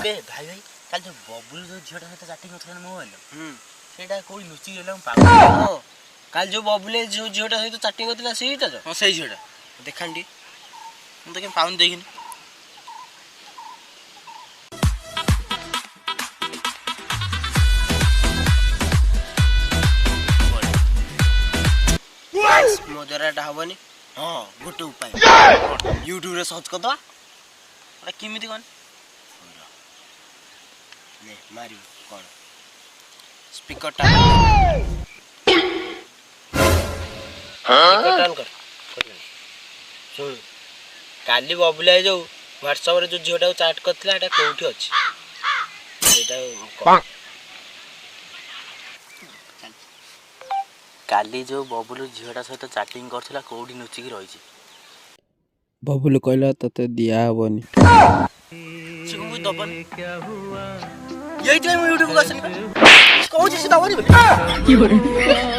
बे भाई भाई कल जो बबुल जो झियोटा सहित चैटिंग करथला मोबाइल सेटा कोई नुची गेला पागल कल जो बबुले जो झियोटा सहित चैटिंग करथला सेटा जो हां सही झियोटा देखांडी हम तो के पाउन देखिन मो जराटा हबनी हां गोटे उपाय YouTube रे सर्च कर दवा अरे किमिति कोन ने मारी कोन स्पीकर टान स्पीकर टान कर सुन काली बबुला जो WhatsApp रे जो झियोटा चैट करथला एटा कोठी अछि एटा काली जो बबुल झियोटा सहित चैटिंग करथला कोठी नुची की रहिछि बबुल कहला तते दिया हबनी सिगु दबन यही टाइम YouTube को आसनी कहू छी दबनी